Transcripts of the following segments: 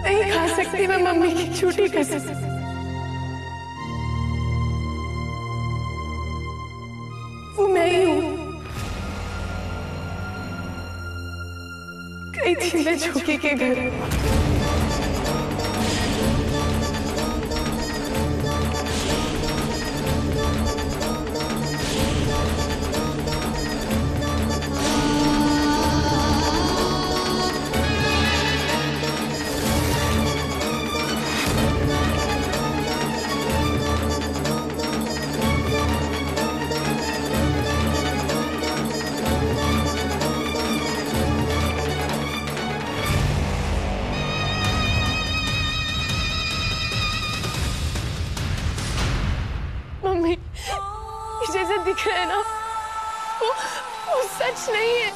नहीं खा सकती मैं मम्मी की झूठी कसम। वो मैं ही हूँ। गई थी मैं झोंकी के घर। मम्मी जैसे दिख रहा है ना वो सच नहीं है।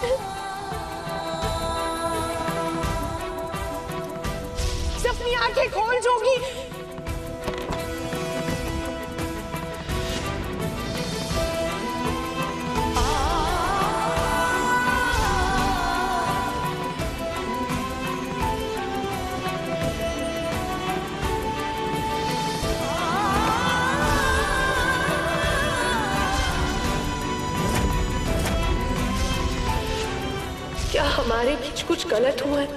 अपनी आंखें खोल जोगी। क्या हमारे बीच कुछ गलत हुआ है?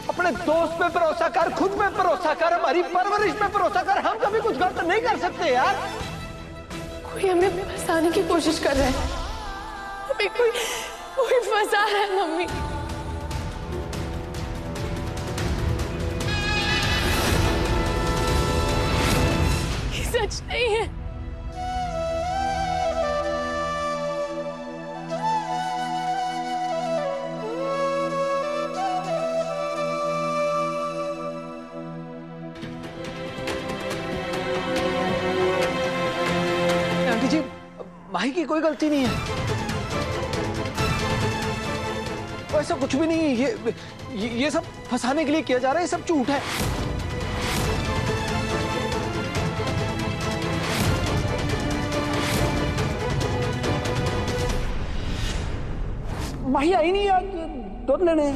अपने दोस्त पे भरोसा कर, खुद पे भरोसा कर, हमारी परवरिश पे भरोसा कर। हम कभी कुछ गलत नहीं कर सकते यार। कोई हमें फंसाने की कोशिश कर रहा है। हमें कोई फंसा रहा है मम्मी। ये सच नहीं है। माही की कोई गलती नहीं है। ऐसा कुछ भी नहीं है। ये सब फंसाने के लिए किया जा रहा है। ये सब झूठ है। माही आई नहीं आज दूध लेने।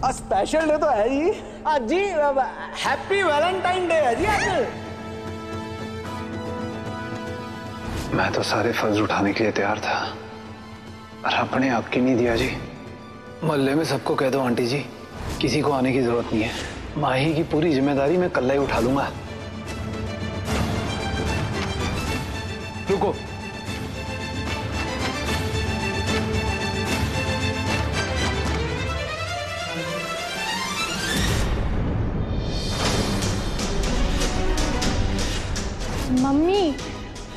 आज स्पेशल डे तो है जी। आज जी हैप्पी वैलेंटाइन डे है जी आज। मैं तो सारे फर्ज उठाने के लिए तैयार था, पर अपने आप की नहीं दिया जी। मोहल्ले में सबको कह दो आंटी जी, किसी को आने की जरूरत नहीं है। माही की पूरी जिम्मेदारी मैं कल्ला ही उठा लूंगा। रुको, मम्मी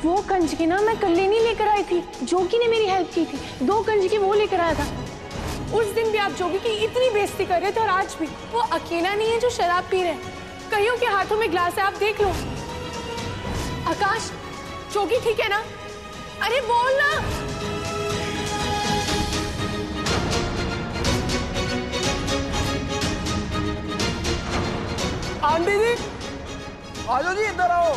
वो कंजकी ना मैं कल नहीं लेकर आई थी। जोगी ने मेरी हेल्प की थी। 2 कंजकी वो लेकर आया था। उस दिन भी आप जोगी की इतनी बेइज्जती कर रहे थे और आज भी। वो अकेला नहीं है जो शराब पी रहे हैं। कईयों के हाथों में ग्लास है, आप देख लो। आकाश, जोगी ठीक है ना? अरे बोल ना। आंटी जी आ जाओ जी, इधर आओ।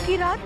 की रात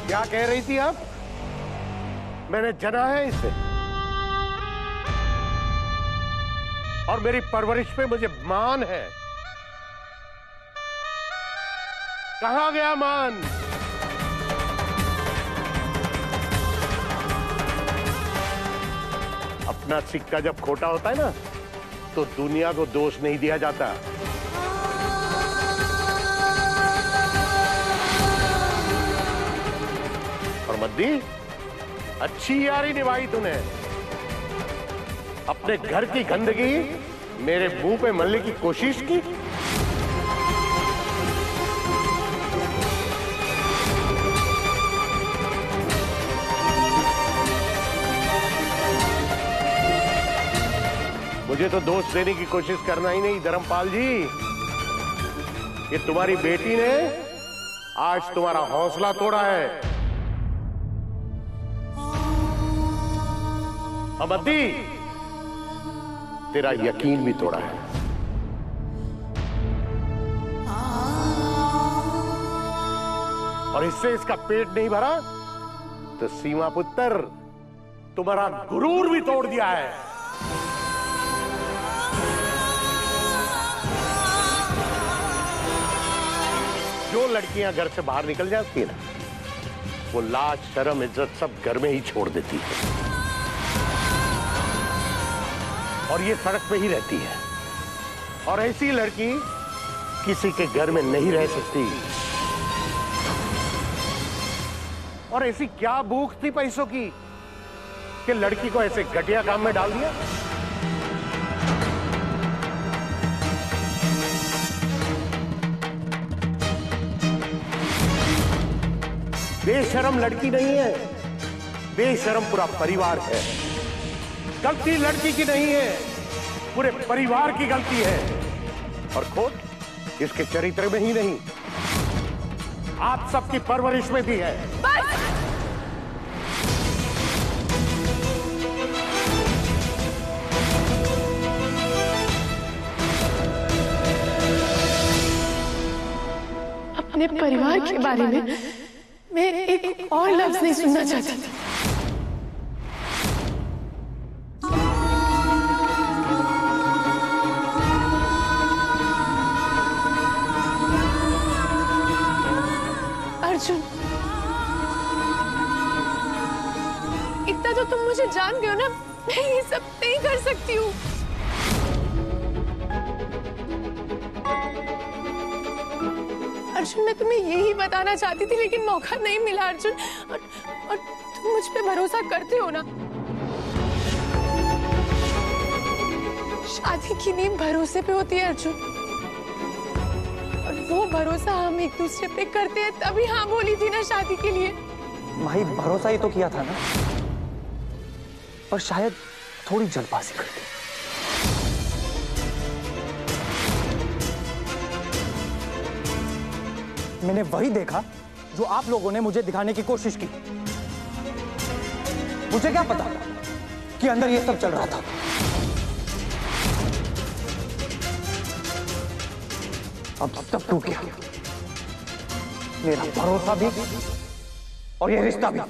क्या कह रही थी आप? मैंने जना है इसे और मेरी परवरिश पे मुझे मान है। कहां गया मान? अपना सिक्का जब खोटा होता है ना, तो दुनिया को दोष नहीं दिया जाता। और मद्दी, अच्छी यारी निभाई तूने। अपने घर की गंदगी मेरे मुंह पे मलने की कोशिश की। मुझे तो दोष देने की कोशिश करना ही नहीं धर्मपाल जी। ये तुम्हारी बेटी ने आज तुम्हारा हौसला तोड़ा है। अमद्दी, तेरा यकीन भी तोड़ा है। और इससे इसका पेट नहीं भरा तो सीमा पुत्र तुम्हारा गुरूर भी तोड़ दिया है। जो लड़कियां घर से बाहर निकल जाती है ना, वो लाज शर्म इज्जत सब घर में ही छोड़ देती है और ये सड़क पे ही रहती है। और ऐसी लड़की किसी के घर में नहीं रह सकती। और ऐसी क्या भूख थी पैसों की कि लड़की को ऐसे घटिया काम में डाल दिया। बेशरम लड़की नहीं है, बेशरम पूरा परिवार है। गलती लड़की की नहीं है, पूरे परिवार की गलती है। और खोट इसके चरित्र में ही नहीं, आप सबकी परवरिश में भी है। बस! अपने परिवार के बारे में मैं एक और लफ्ज नहीं सुनना चाहती थी। अर्जुन, इतना तो तुम मुझे जान गए हो ना, मैं ये सब नहीं कर सकती हूँ। अर्जुन, मैं तुम्हें यही बताना चाहती थी लेकिन मौका नहीं मिला अर्जुन। और तुम मुझ पे भरोसा करते हो ना। शादी की नींव भरोसे पे होती है अर्जुन, और वो भरोसा हम एक दूसरे पे करते हैं, तभी हाँ बोली थी ना शादी के लिए। भाई भरोसा ही तो किया था ना, पर शायद थोड़ी जल्दबाजी कर दी। मैंने वही देखा जो आप लोगों ने मुझे दिखाने की कोशिश की। मुझे क्या पता कि अंदर ये सब चल रहा था। अब सब टूट गया, मेरा भरोसा भी और ये रिश्ता भी।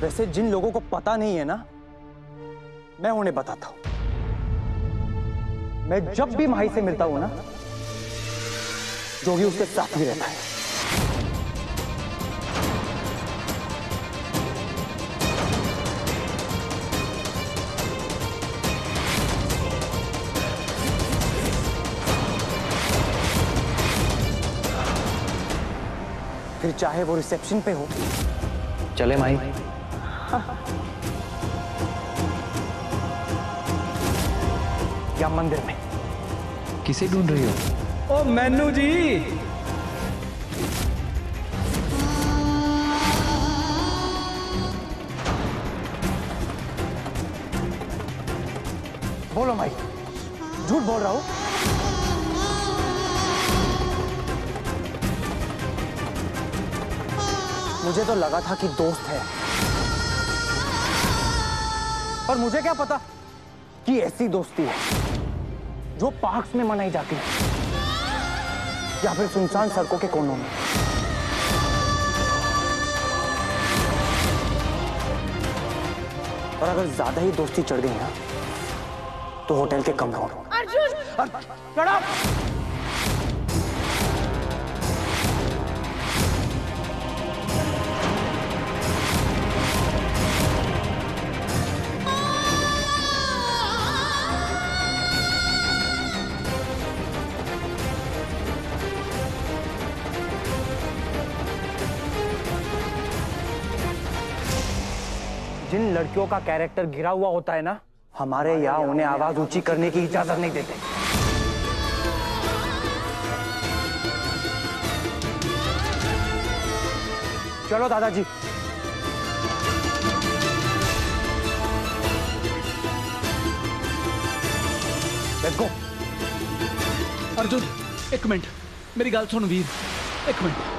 वैसे जिन लोगों को पता नहीं है ना, मैं उन्हें बताता हूं। मैं जब भी माही से मिलता हूं ना, जोगी उसके साथ ही रहता है। फिर चाहे वो रिसेप्शन पे हो, चले माही, या मंदिर में? किसे ढूंढ रही हो? ओ मैनू जी, बोलो भाई, झूठ बोल रहा हूं? मुझे तो लगा था कि दोस्त है, पर मुझे क्या पता कि ऐसी दोस्ती है जो पार्क्स में मनाई जाती है या फिर सुनसान सड़कों के कोनों में। और अगर ज्यादा ही दोस्ती चढ़ गई ना तो होटल के कमरों में। अर्जुन! जिन लड़कियों का कैरेक्टर गिरा हुआ होता है ना, हमारे यहाँ उन्हें आवाज ऊंची करने की इजाजत नहीं देते। चलो दादाजी। Let's go. अर्जुन एक मिनट, मेरी गल सुन वीर, एक मिनट।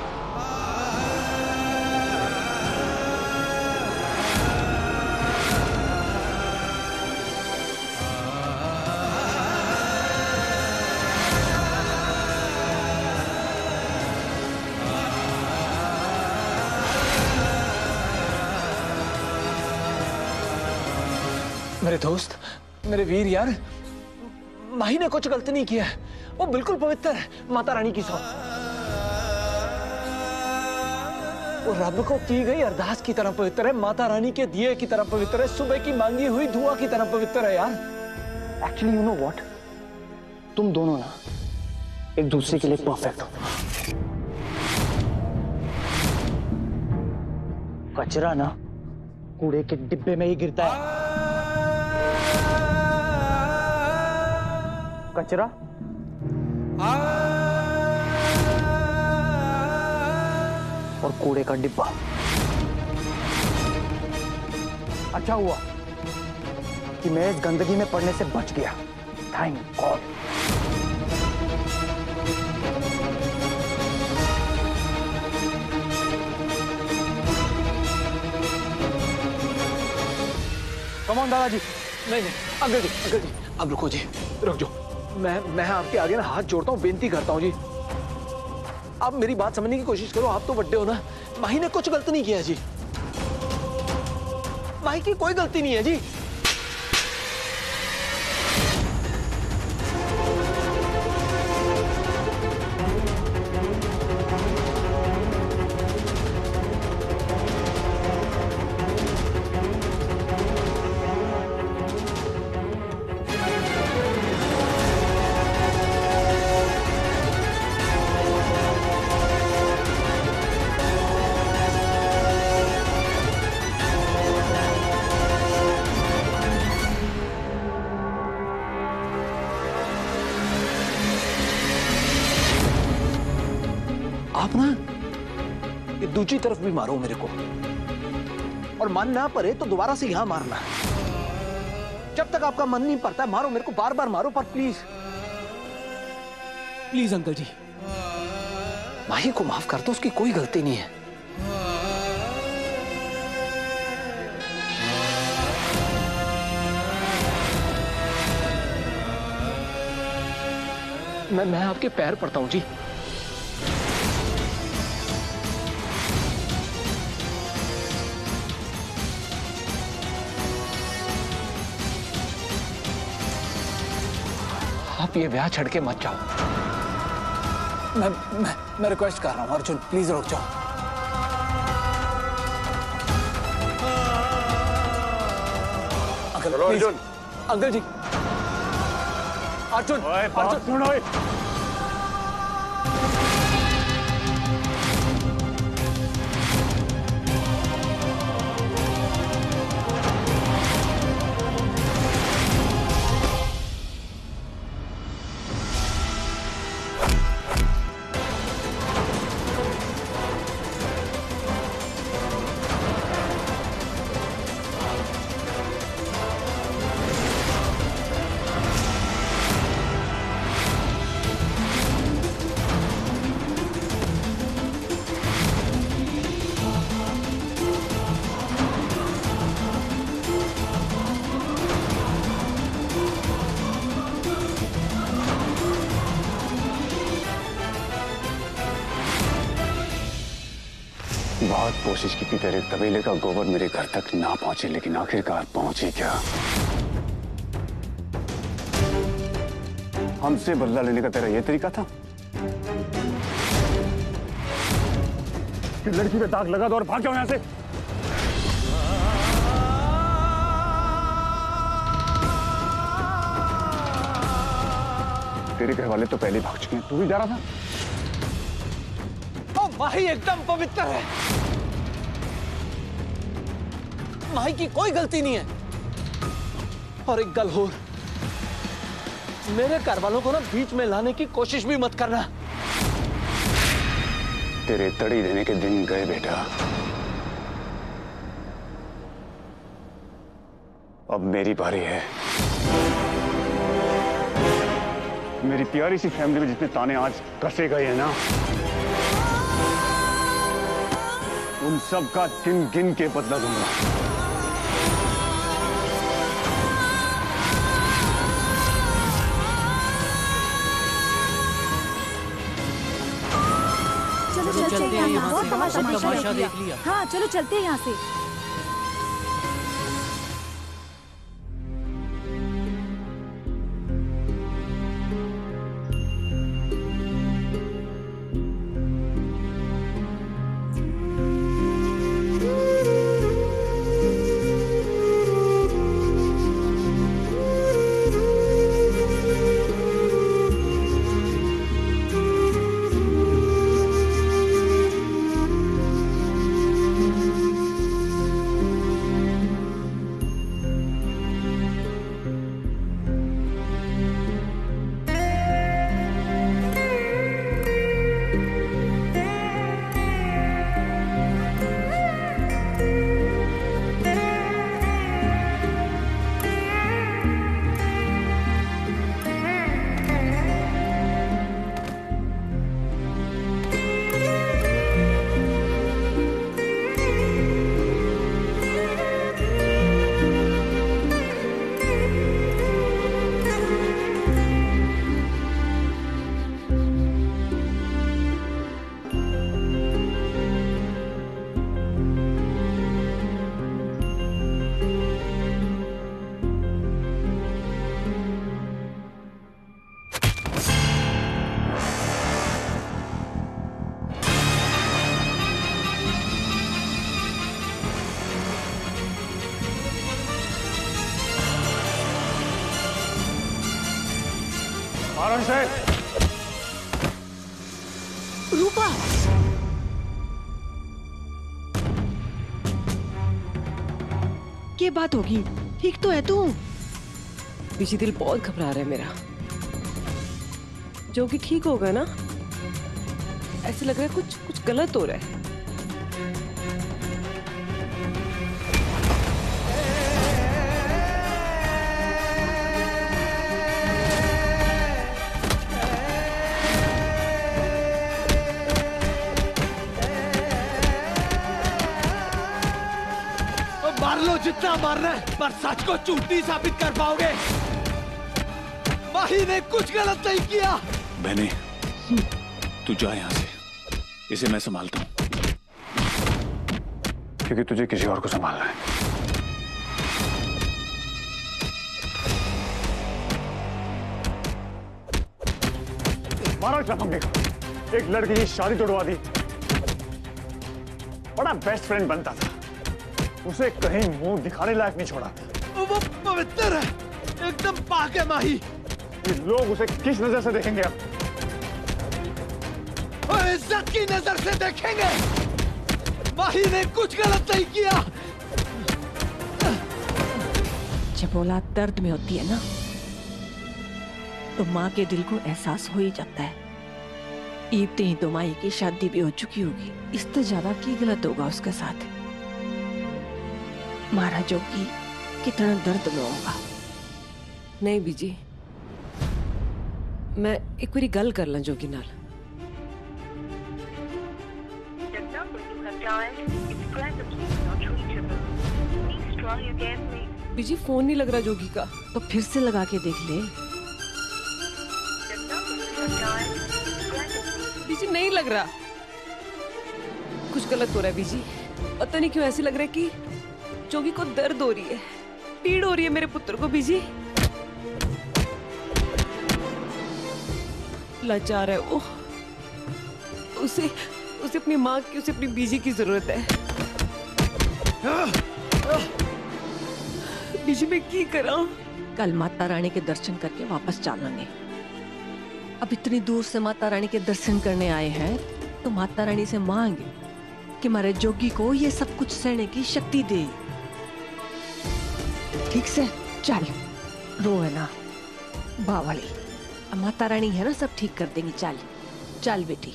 मेरे दोस्त, मेरे वीर यार, माही ने कुछ गलत नहीं किया है, वो बिल्कुल पवित्र है, माता रानी की सौंप। वो रब को की गई अरदास की तरह पवित्र है, माता रानी के दिए की तरह पवित्र है, सुबह की मांगी हुई दुआ की तरह पवित्र है यार। एक्चुअली यू नो व्हाट, तुम दोनों ना एक दूसरे के लिए परफेक्ट हो। कचरा ना कूड़े के डिब्बे में ही गिरता है। कचरा और कूड़े का डिब्बा। अच्छा हुआ कि मैं इस गंदगी में पड़ने से बच गया। Thank God. कम ऑन दादाजी। नहीं नहीं अंकल जी, अब रुको जी, रुक जाओ। मैं आपके आगे ना हाथ जोड़ता हूँ, बेनती करता हूँ जी, आप मेरी बात समझने की कोशिश करो। आप तो बड्डे हो ना, माही ने कुछ गलत नहीं किया जी, माही की कोई गलती नहीं है जी। आप ना ये दूसरी तरफ भी मारो मेरे को, और मन ना पड़े तो दोबारा से यहां मारना। जब तक आपका मन नहीं पड़ता मारो मेरे को, बार बार मारो, पर प्लीज प्लीज अंकल जी, माही को माफ कर दो, उसकी कोई गलती नहीं है। मैं आपके पैर पड़ता हूं जी। आप ये ब्याह छड़ के मत जाओ। मैं रिक्वेस्ट कर रहा हूं अर्जुन, प्लीज रुक जाओ। अंकल प्लीज, अंकल जी, अर्जुन, अर्जुन कोशिश की थी तेरे तबेले का गोबर मेरे घर तक ना पहुंचे, लेकिन आखिरकार पहुंची क्या? हमसे बदला लेने का तेरा ये तरीका था कि लड़की पे दाग लगा दो और भाग जाओ यहां से? तेरे घर वाले तो पहले भाग चुके हैं, तू भी जा रहा था? ओ माही एकदम पवित्र है, माही की कोई गलती नहीं है। और एक गल हो, मेरे घर वालों को ना बीच में लाने की कोशिश भी मत करना। तेरे तड़ी देने के दिन गए बेटा, अब मेरी बारी है। मेरी प्यारी सी फैमिली में जितने ताने आज कसे गए हैं ना, उन सब का गिन गिन के बदला दूंगा। चलो चलते हैं यहाँ से, बहुत तमाशा देख लिया। हाँ चलो चलते हैं यहाँ से। रूपा, क्या बात होगी? ठीक तो है तू? पीछे दिल बहुत घबरा रहा है मेरा। जो कि ठीक होगा ना? ऐसे लग रहा है कुछ गलत हो रहा है। मार लो जितना मारना है, पर सच को झूठ नहीं साबित कर पाओगे। माही ने कुछ गलत नहीं किया। बहने, तू जा यहां से, इसे मैं संभालता हूं, क्योंकि तुझे किसी और को संभालना है। महाराज रफंगे को एक लड़की की शादी तोड़वा दी। बड़ा बेस्ट फ्रेंड बनता था, उसे कहीं मुंह दिखाने लायक नहीं छोड़ा। वो पवित्र है, एकदम पाक है माही। ये लोग उसे किस नजर से देखेंगे अब? और इज्जत की नजर से देखेंगे। माही ने कुछ गलत नहीं किया। जब औलाद दर्द में होती है ना, तो माँ के दिल को एहसास हो ही जाता है। ईबते ही तो माई की शादी भी हो चुकी होगी, इससे ज्यादा की गलत होगा उसके साथ। मारा जोगी कितना दर्द में होगा। नहीं बीजी, मैं एक बारी गल कर ला जोगी नाल। बीजी फोन नहीं लग रहा जोगी का। तो फिर से लगा के देख ले। बीजी नहीं लग रहा, कुछ गलत हो रहा है बीजी। पता नहीं क्यों ऐसे लग रहा है कि जोगी को दर्द हो रही है, पीड़ हो रही है मेरे पुत्र को। बीजी लाचार है वो, उसे अपनी माँ की, उसे अपनी बीजी की जरूरत है। बीजी में की करा? कल माता रानी के दर्शन करके वापस चलेंगे। अब इतनी दूर से माता रानी के दर्शन करने आए हैं तो माता रानी से मांगे कि हमारे जोगी को ये सब कुछ सहने की शक्ति दे। ठीक से चल, रो है ना बावली, अब माता रानी है ना, सब ठीक कर देंगी। चल चल बेटी।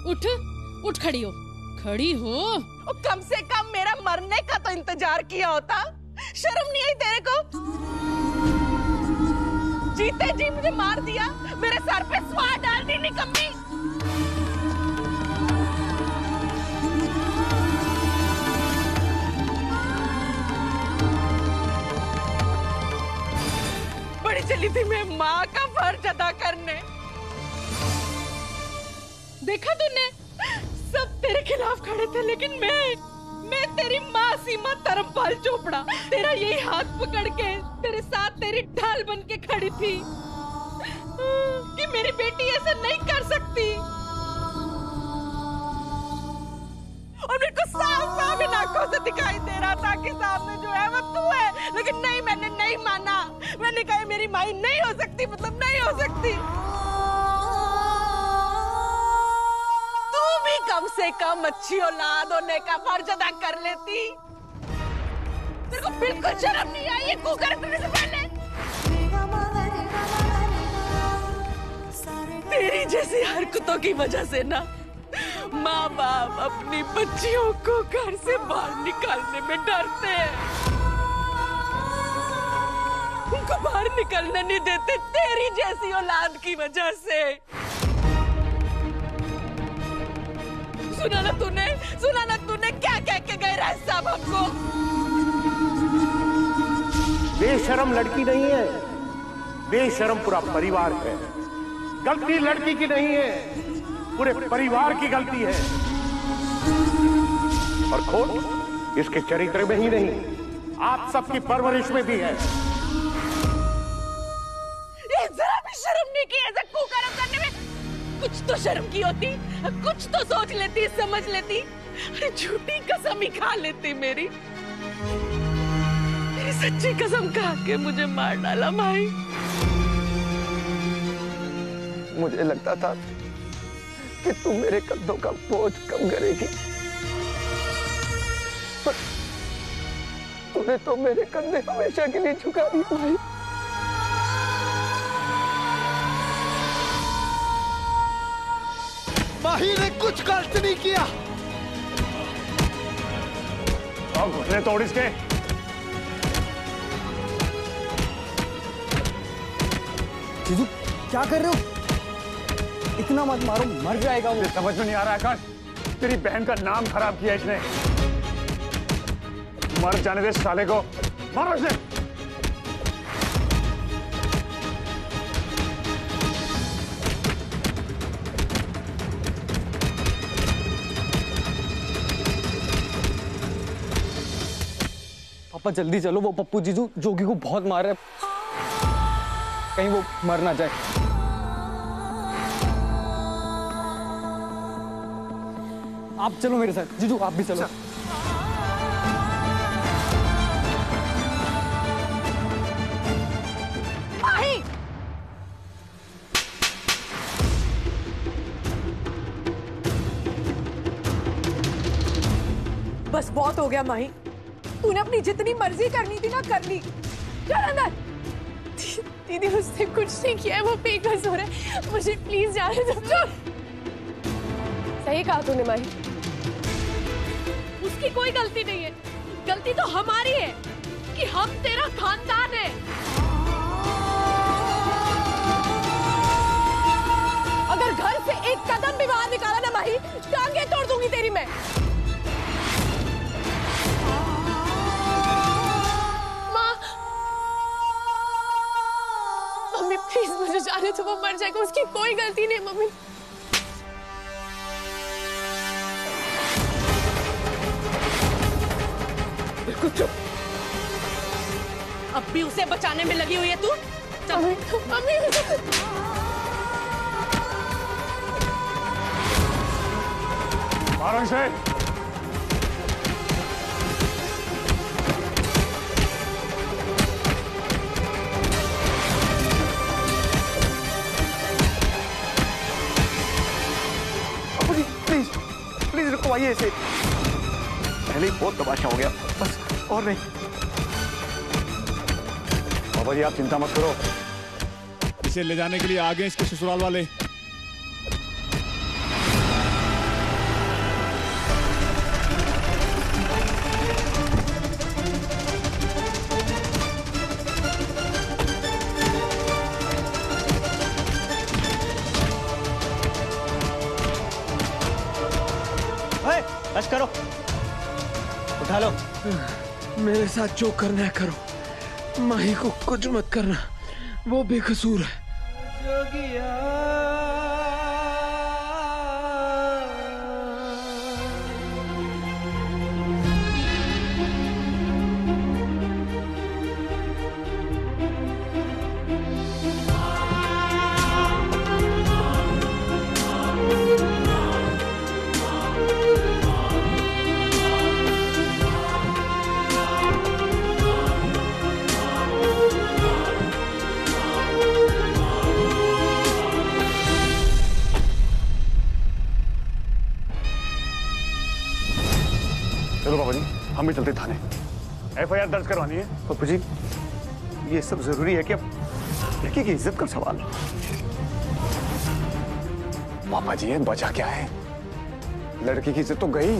उठ उठ, खड़ी हो, खड़ी हो। कम से कम मेरा मरने का तो इंतजार किया होता। शर्म नहीं आई तेरे को? जीते जी मुझे मार दिया, मेरे सर पे स्वार डाल दी निकम्मी। बड़ी चली थी मैं माँ का फर्ज अदा करने। देखा तूने, सब तेरे खिलाफ खड़े थे, लेकिन मैं तेरी माँ सीमा धर्मपाल चोपड़ा तेरा यही हाथ पकड़ के तेरे साथ तेरी ढाल बन के खड़ी थी कि मेरी बेटी ऐसा नहीं कर सकती। और मेरे को साफ साफ आंखों से दिखाई दे रहा था कि सामने जो है वो तू है, लेकिन नहीं, मैंने नहीं माना। मैंने कहा मेरी माई नहीं हो सकती, मतलब नहीं हो सकती। कम से कम अच्छी औलाद होने का फर्ज अदा कर लेती। तेरे को बिल्कुल शर्म नहीं आई ये कुकर करने से पहले? तेरी जैसी हरकतों की वजह से ना माँ बाप अपनी बच्चियों को घर से बाहर निकालने में डरते हैं, उनको बाहर निकलने नहीं देते तेरी जैसी औलाद की वजह से। सुना ना तूने क्या कह के गए राज साहब हमको? बेशरम लड़की नहीं है, बेशरम पूरा परिवार है। गलती लड़की की नहीं है, पूरे परिवार की गलती है। और खोट इसके चरित्र में ही नहीं, आप सबकी परवरिश में भी है। ये जरा भी शर्म नहीं की ऐसा कुकर्म करने में? कुछ तो शर्म की होती, कुछ तो सोच लेती, समझ लेती। अरे झूठी कसम ही खा लेती मेरी सच्ची कसम खा के मुझे मार डाला माई। मुझे लगता था कि तुम मेरे कंधों का बोझ कम करेगी, पर तूने तो मेरे कंधे हमेशा के लिए झुका दिए भाई। माही ने कुछ गलत नहीं किया। अब घुटने तोड़ इसके। जीजू क्या कर रहे हो? इतना मत मारो, मर जाएगा वो। समझ में नहीं आ रहा आकाश, तेरी बहन का नाम खराब किया इसने। मर जाने दे साले को, मारो इसे। पापा जल्दी चलो, वो पप्पू जीजू जोगी को बहुत मार रहे हैं, कहीं वो मर ना जाए। आप चलो मेरे साथ, जीजू आप भी चलो। बस बहुत हो गया माही, तूने अपनी जितनी मर्जी करनी थी ना कर ली। चल अंदर। दीदी उसने कुछ नहीं किया है, वो बेकसूर है, मुझे प्लीज जाने दो। सही कहा तूने माही, उसकी कोई गलती नहीं है, गलती तो हमारी है कि हम तेरा खानदान है। अगर घर से एक कदम भी बाहर निकाला ना माही, टांगे तोड़ दूंगी तेरी मैं। मम्मी वो मर जाएगा, उसकी कोई गलती नहीं मम्मी। बिल्कुल चुप। अब भी उसे बचाने में लगी हुई है तू? मम्मी मारो इसे। प्लीज प्लीज रुकवाइए इसे, पहले ही बहुत तमाशा हो गया, बस और नहीं। बाबा जी आप चिंता मत करो, इसे ले जाने के लिए आ गए इसके ससुराल वाले। बस करो, उठा लो। मेरे साथ जो करना है करो, माही को कुछ मत करना, वो बेकसूर है। चलो बाबा जी हम भी चलते थाने, FIR दर्ज करवानी है। पप्पू जी ये सब जरूरी है क्या? लड़की की इज्जत का सवाल। पापा जी बचा क्या है, लड़की की इज्जत तो गई।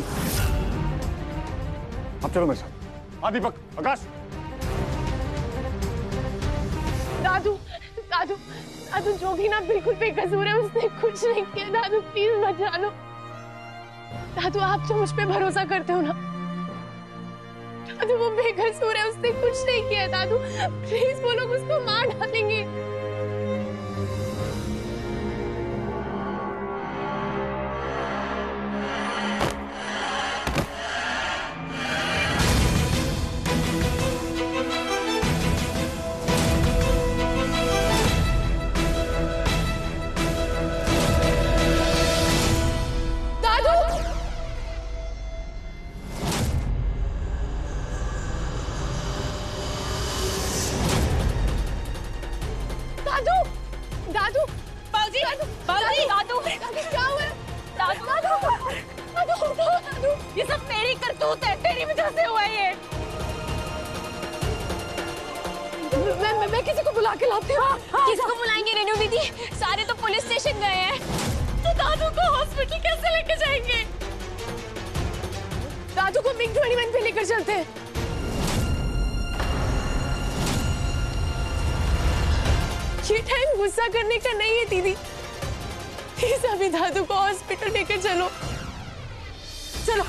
अब चलो मेरे साथ। हाँ दीपक, आकाश। दादू दादू दादू जो भी ना बिल्कुल बेकसूर है, उसने कुछ नहीं किया। दादू प्लीज बचा लो। दादू आप जो मुझ पे भरोसा करते हो ना, दादू वो बेकसूर है, उसने कुछ नहीं किया। दादू प्लीज वो लोग उसको मार डालेंगे। ये सब तेरी करतूत है, तेरी वजह से हुआ ये। मैं किसी को बुला के लाती हूँ। किसको बुलाएंगे रेनू दीदी? सारे तो पुलिस स्टेशन गए हैं। तो दादू को हॉस्पिटल कैसे लेके जाएंगे? दादू को MiG-21 पे लेकर चलते हैं। ये टाइम गुस्सा करने का नहीं है दीदी, प्लीज अभी दादू को हॉस्पिटल लेकर चलो। चलो।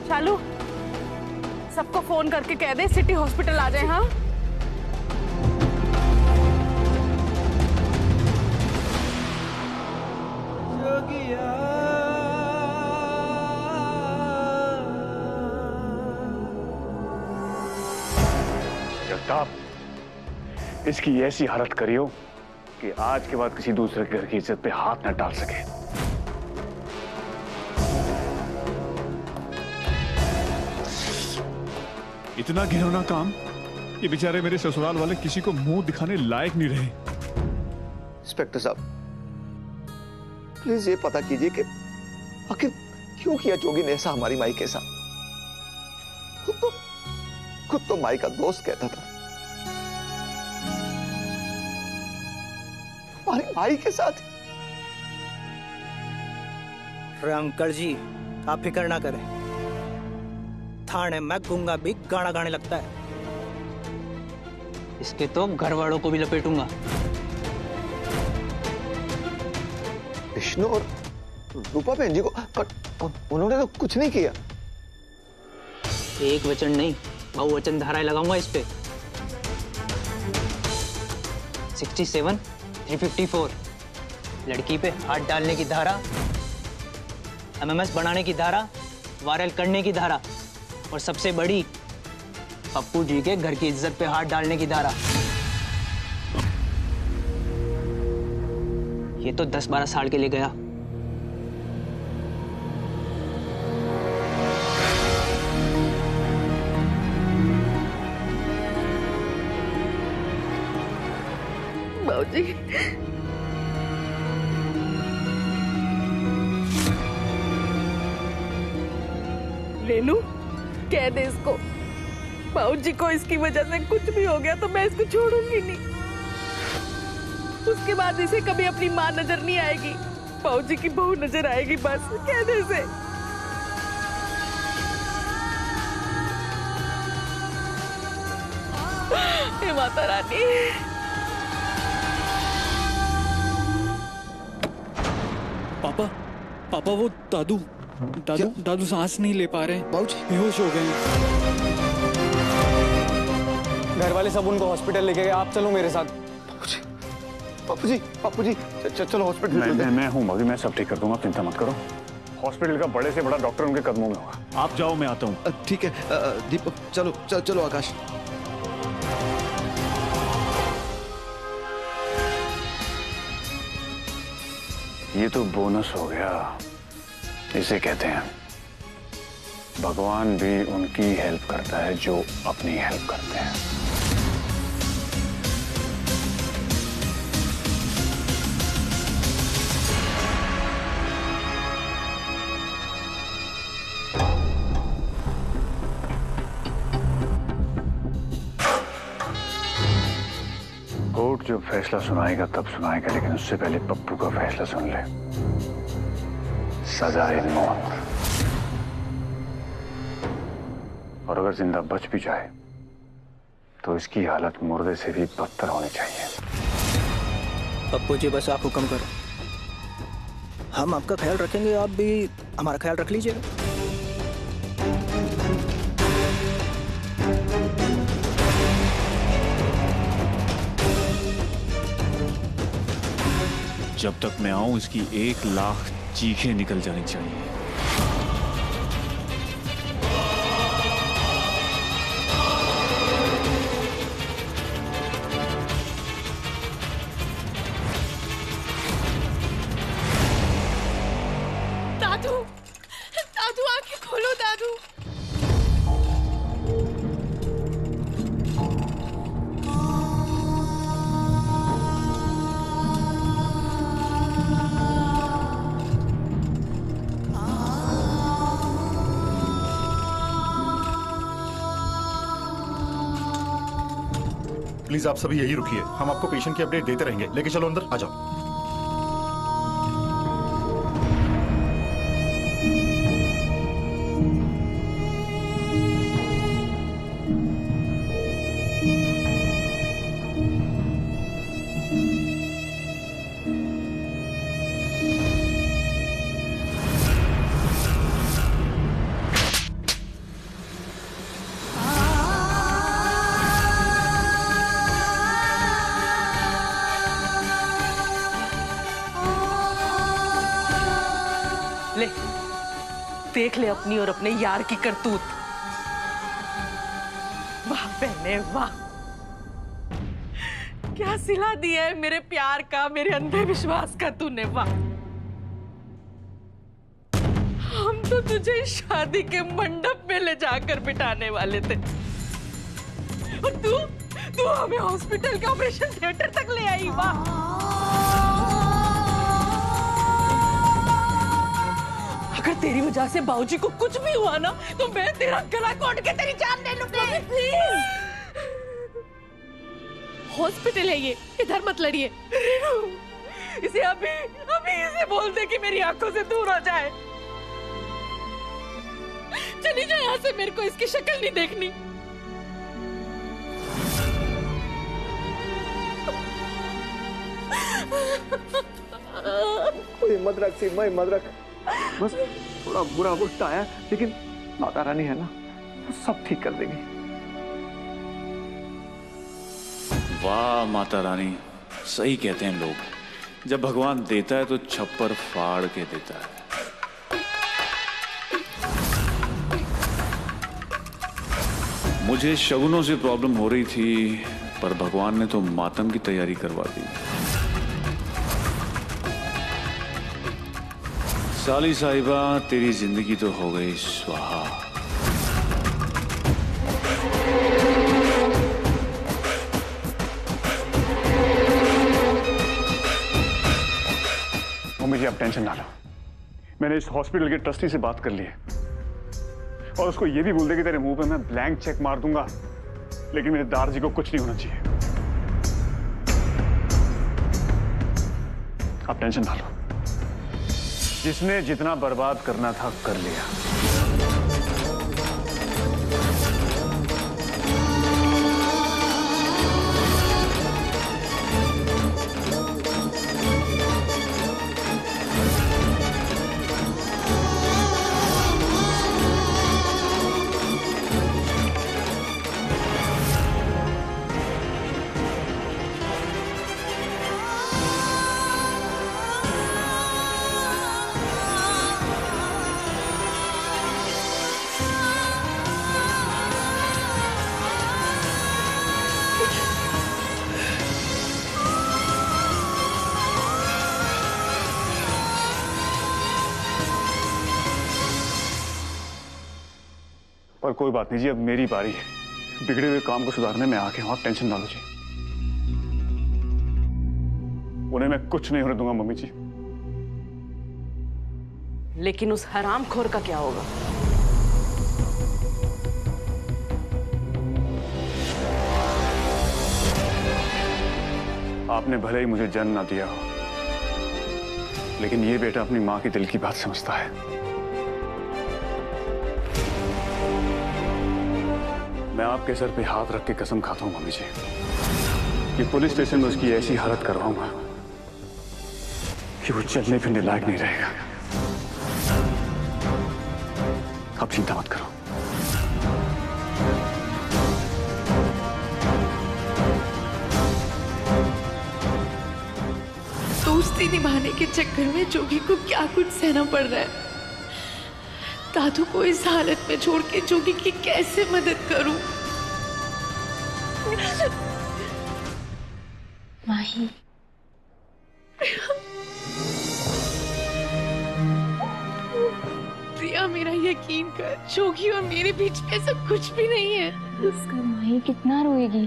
चालू, सबको फोन करके कह दे सिटी हॉस्पिटल आ जाए। हाँ जगताप, इसकी ऐसी हालत करियो कि आज के बाद किसी दूसरे के घर की इज्जत पे हाथ न डाल सके। इतना घिनौना काम, ये बेचारे मेरे ससुराल वाले किसी को मुंह दिखाने लायक नहीं रहे। इंस्पेक्टर साहब प्लीज ये पता कीजिए कि आखिर क्यों किया जोगी ने ऐसा हमारी माई के साथ। खुद तो माई का दोस्त कहता था, हमारी माई के साथ। अरे अंकल जी, आप फिक्र ना करें, थाने में गूंगा भी गाना गाने लगता है। इसके तो घर वालों को भी लपेटूंगा। विष्णु और रूपा बहन जी को, पर उन्होंने तो कुछ नहीं किया। एक वचन नहीं, बहुवचन धाराएं लगाऊंगा इस पे। 67, 354 लड़की पे हाथ डालने की धारा, एमएमएस बनाने की धारा, वायरल करने की धारा, और सबसे बड़ी पप्पू जी के घर की इज्जत पे हाथ डालने की धारा। ये तो 10-12 साल के लिए गया। बाबूजी, रेनू कह दे इसको, बाबूजी को इसकी वजह से कुछ भी हो गया तो मैं इसको छोड़ूंगी नहीं। उसके बाद इसे कभी अपनी माँ नजर नहीं आएगी, बाबूजी की बहू नजर आएगी। बस कह दे इसे। हे माता रानी। पापा, पापा वो दादू दादू दादू सांस नहीं ले पा रहे हैं, बेहोश हो गए हैं। घर वाले सब उनको हॉस्पिटल लेके गए, आप चलो मेरे साथ। पापू जी चलो हॉस्पिटल। मैं हूँ भाभी, मैं सब ठीक कर दूंगा, चिंता मत करो। हॉस्पिटल का बड़े से बड़ा डॉक्टर उनके कदमों में होगा। आप जाओ, मैं आता हूँ। ठीक है दीपक, चलो आकाश। ये तो बोनस हो गया, इसे कहते हैं भगवान भी उनकी हेल्प करता है जो अपनी हेल्प करते हैं। कोर्ट जो फैसला सुनाएगा तब सुनाएगा, लेकिन उससे पहले पप्पू का फैसला सुन ले। सजाए मौत, और अगर जिंदा बच भी जाए तो इसकी हालत मुर्दे से भी बदतर होनी चाहिए। पप्पू जी बस आप हुक्म करो, हम आपका ख्याल रखेंगे, आप भी हमारा ख्याल रख लीजिएगा। जब तक मैं आऊं इसकी 1 लाख चीखें निकल जानी चाहिए। दादू, दादू आंखें खोलो दादू। प्लीज आप सभी यही रुकिए, हम आपको पेशेंट की अपडेट देते रहेंगे। लेके चलो अंदर, आ जाओ। ले देख ले अपनी और अपने यार की करतूत। वाह बहने वाह, क्या सिला दिया है मेरे प्यार का, मेरे अंधे विश्वास का तूने। वाह, हम तो तुझे शादी के मंडप में ले जाकर बिठाने वाले थे, और तू हमें हॉस्पिटल के ऑपरेशन थिएटर तक ले आई। वाह, अगर तेरी वजह से बाबूजी को कुछ भी हुआ ना तो मैं तेरा गला घोट के तेरी जान ले लूंगी। प्लीज, हॉस्पिटल है ये, इधर मत लड़िए। इसे अभी इसे बोल दे कि मेरी आंखों से दूर हो जाए। चली जा यहाँ से, मेरे को इसकी शक्ल नहीं देखनी। हिम्मत रख सीमा, हिम्मत रख। बस थोड़ा बुरा वक्त आया, लेकिन माता रानी है ना, सब ठीक कर देगी। वाह माता रानी, सही कहते हैं लोग, जब भगवान देता है तो छप्पर फाड़ के देता है। मुझे शगुनों से प्रॉब्लम हो रही थी, पर भगवान ने तो मातम की तैयारी करवा दी। साली साहिबा, तेरी जिंदगी तो हो गई स्वाहा। मम्मी जी आप टेंशन ना लो, मैंने इस हॉस्पिटल के ट्रस्टी से बात कर ली है और उसको ये भी बोल दे कि तेरे मुंह पे मैं ब्लैंक चेक मार दूंगा, लेकिन मेरे दादाजी को कुछ नहीं होना चाहिए। आप टेंशन ना लो, जिसने जितना बर्बाद करना था कर लिया। पर कोई बात नहीं जी, अब मेरी बारी है। बिगड़े हुए काम को सुधारने में आके हूं, आप टेंशन ना लो जी। उन्हें मैं कुछ नहीं होने दूंगा मम्मी जी। लेकिन उस हरामखोर का क्या होगा? आपने भले ही मुझे जन्म ना दिया हो, लेकिन ये बेटा अपनी मां की दिल की बात समझता है। मैं आपके सर पे हाथ रख के कसम खाता हूं मम्मी जी, कि पुलिस स्टेशन में उसकी ऐसी हालत करवाऊंगा कि वो चलने फिरने लायक नहीं रहेगा। आप चिंता मत करो। दोस्ती निभाने के चक्कर में जोगी को क्या कुछ सहना पड़ रहा है। दादू को इस हालत में छोड़ के जोगी की कैसे मदद करूं? माही, प्रिया मेरा यकीन कर, जोगी और मेरे बीच में ऐसा कुछ भी नहीं है। उसका माही कितना रोएगी?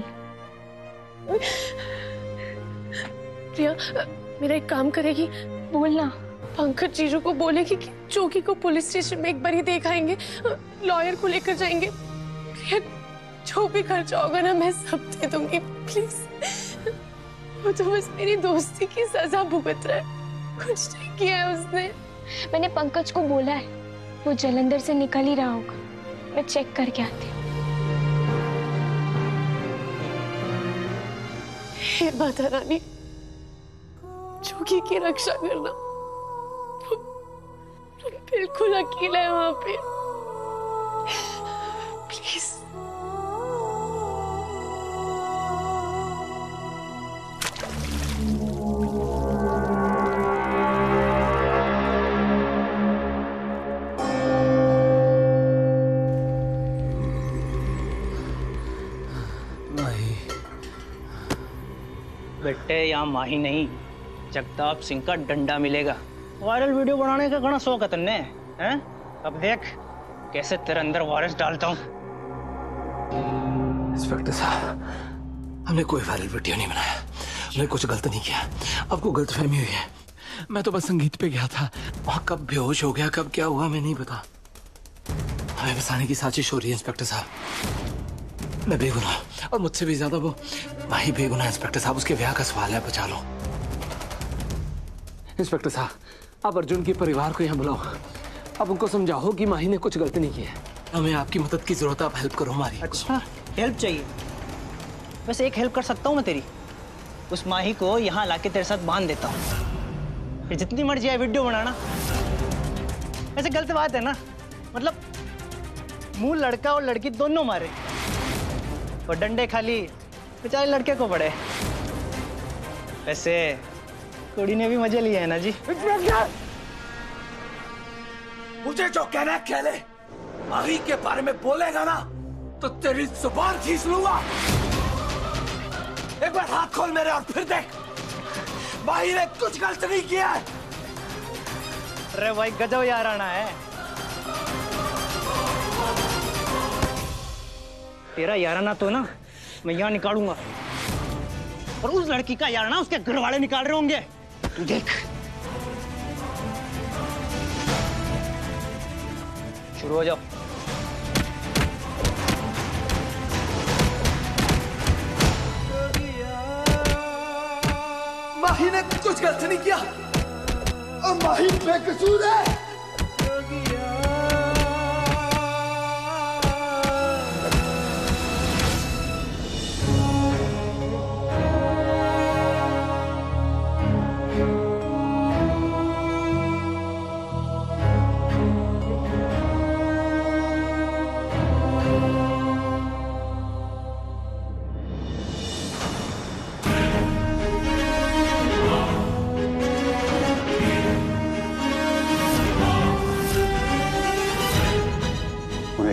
प्रिया मेरा एक काम करेगी, बोलना पंकज जीजू को बोलेगी कि जोगी को पुलिस स्टेशन में एक बार ही देख आएंगे, लॉयर को लेकर जाएंगे। जो भी खर्चा होगा ना मैं सब दे दूंगी, प्लीज। वो तो बस मेरी दोस्ती की सजा भुगत रहा है, कुछ नहीं किया है उसने। मैंने पंकज को बोला है, वो जलंधर से निकल ही रहा होगा, मैं चेक करके आती हूँ। हे माता रानी, जोगी की रक्षा करना। बिल्कुल अकेला है वहां पे, प्लीज। बेटे यहाँ माही नहीं, जगताप सिंह का डंडा मिलेगा। वायरल वीडियो बनाने का घना शौक है तन्ने, हैं? अब देख कैसे तेरे अंदर वायरस डालता हूँ। इंस्पेक्टर साहब, हमने कोई वायरल वीडियो नहीं बनाया, हमने कुछ गलत नहीं किया। आपको गलतफहमी हुई है। मैं तो बस संगीत पे गया था, वहां कब बेहोश हो गया, कब क्या हुआ मैं नहीं पता। हमें बसाने की साजिश हो रही है इंस्पेक्टर साहब। मैं बेगुनाह, और मुझसे भी ज्यादा वो माही बेगुनाह। इंस्पेक्टर साहब, उसके ब्याह का सवाल है, बचा लो। इंस्पेक्टर साहब, आप अर्जुन के परिवार को यहाँ बुलाओ, अब उनको समझाओ कि माही ने कुछ गलती नहीं की है। हमें आपकी मदद की जरूरत है, आप हेल्प करो हमारी। अच्छा, हेल्प चाहिए? बस एक हेल्प कर सकता हूँ मैं तेरी। उस माही को यहाँ लाके तेरे साथ बांध देता हूँ, फिर जितनी मर्जी आए वीडियो बनाना। ऐसे गलत बात है ना, मतलब मुंह लड़का और लड़की दोनों मारे और डंडे खाली बेचारे लड़के को पड़े। वैसे कुड़ी ने भी मजे लिए है ना जी। मुझे जो कहना है कह ले। माही के बारे में बोलेगा ना तो तेरी जुबान खींच लूंगा। एक बार हाथ खोल मेरे और फिर देख, माही ने कुछ गलत नहीं किया है। अरे भाई गजब याराना है। तेरा याराना तो ना मैं यहाँ निकालूंगा, और उस लड़की का याराना उसके घर वाले निकाल रहे होंगे। तू देख। शुरू हो जाओ। माही ने कुछ गलत नहीं किया और माही बेकसूर है।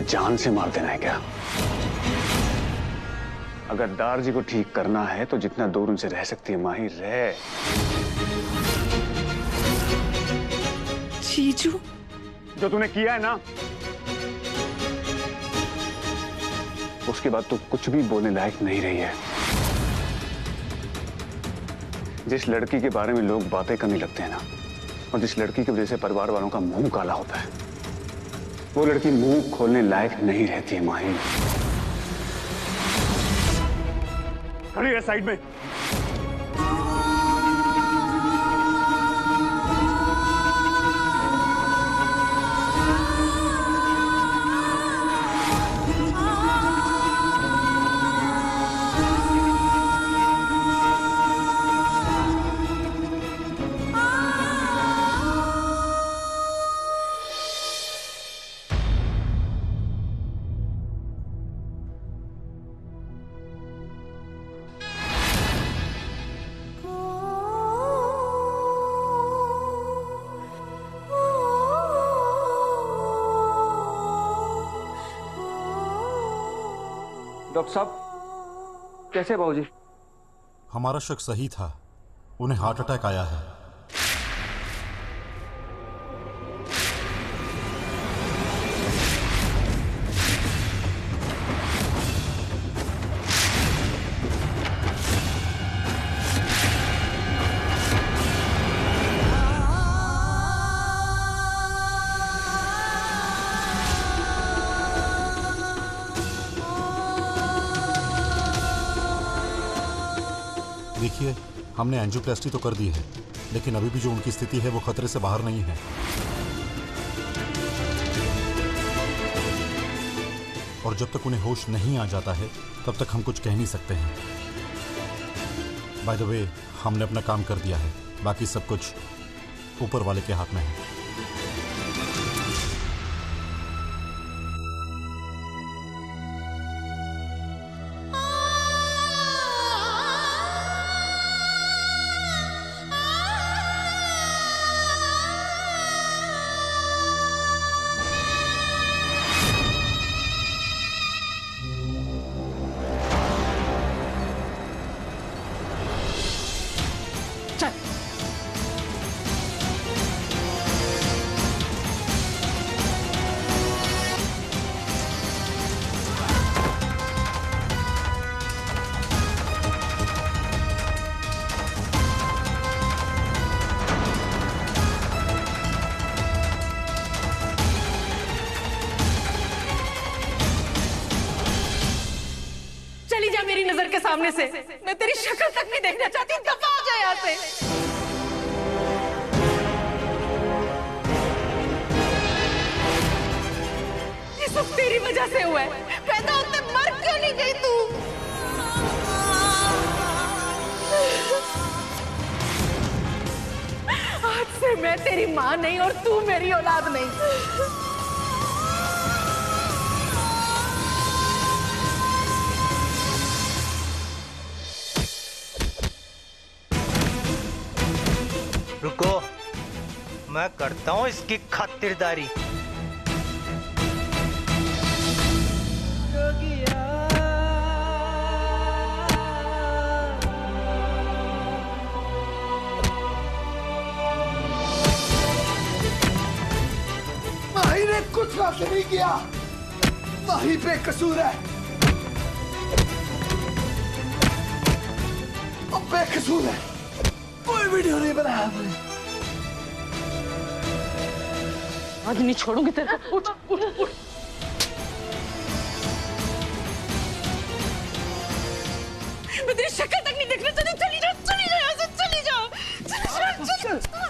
जान से मार देना है क्या? अगर दार जी को ठीक करना है तो जितना दूर उनसे रह सकती है माही रह। जीजू, जो तूने किया है ना, उसके बाद तू कुछ भी बोलने लायक नहीं रही है। जिस लड़की के बारे में लोग बातें करने लगते हैं ना, और जिस लड़की की वजह से परिवार वालों का मुंह काला होता है, वो लड़की मुंह खोलने लायक नहीं रहती है माही। खड़ी है साइड में। डॉक्टर साहब कैसे है बाबूजी? हमारा शक सही था, उन्हें हार्ट अटैक आया है। देखिए, हमने एंजियोप्लास्टी तो कर दी है, लेकिन अभी भी जो उनकी स्थिति है वो खतरे से बाहर नहीं है। और जब तक उन्हें होश नहीं आ जाता है तब तक हम कुछ कह नहीं सकते हैं। बाय द वे, हमने अपना काम कर दिया है, बाकी सब कुछ ऊपर वाले के हाथ में है। सामने से मैं तेरी शक्ल तक नहीं देखना चाहती। दफा हो जाए यहाँ से। इस सब तेरी वजह से हुआ है। पैदा होते मर क्यों नहीं गई तू? आज से मैं तेरी माँ नहीं और तू मेरी औलाद नहीं। रुको, मैं करता हूँ इसकी खातिरदारी। माही ने कुछ गलत नहीं किया, माही बेकसूर है, अब बेकसूर है, कोई वीडियो नहीं बनाया मैंने। आज नहीं छोड़ूंगी तेरे को। उठ उठ उठ। मैं तेरी शक्ल तक नहीं देखना चाहती। चली जाओ यहाँ से, चली जाओ, चली जाओ।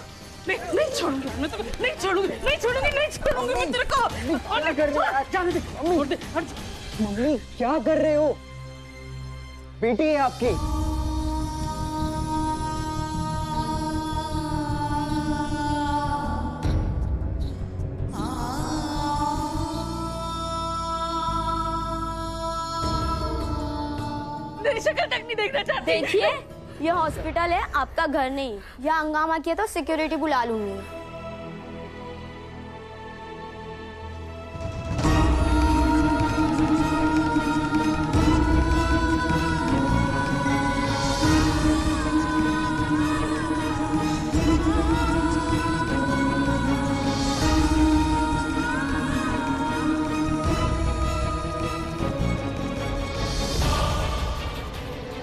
नहीं छोड़ूंगी मैं तो, नहीं छोड़ूंगी मैं तेरे को। क्या कर रहे हो? जाने दे मम्मी। मम्मी क्या कर रहे हो? बेटी है आपकी। तेरी शक्ल तक नहीं देखना चाहती। देखिए, ये हॉस्पिटल है, आपका घर नहीं। यहाँ हंगामा किया तो सिक्योरिटी बुला लूंगी।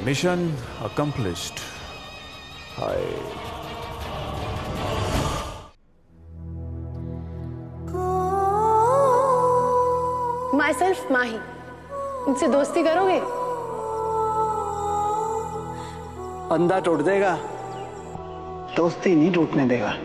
Mission accomplished. Hi. Myself माही, इनसे दोस्ती करोगे? अंधा टूट देगा, दोस्ती नहीं टूटने देगा।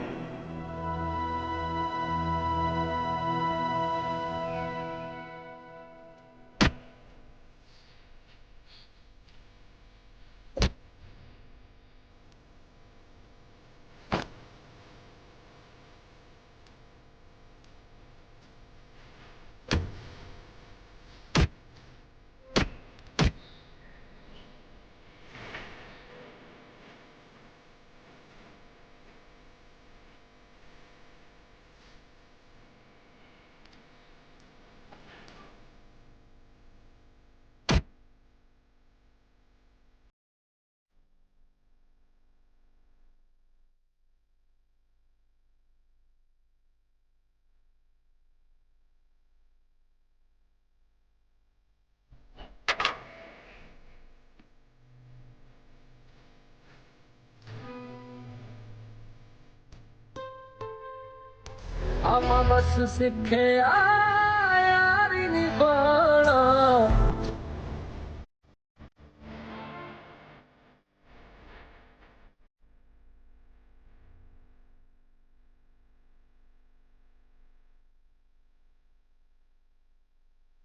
आमा बस सिखे यार निभाना।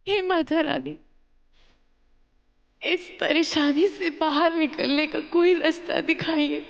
हे माता रानी, इस परेशानी से बाहर निकलने का कोई रास्ता दिखाइए।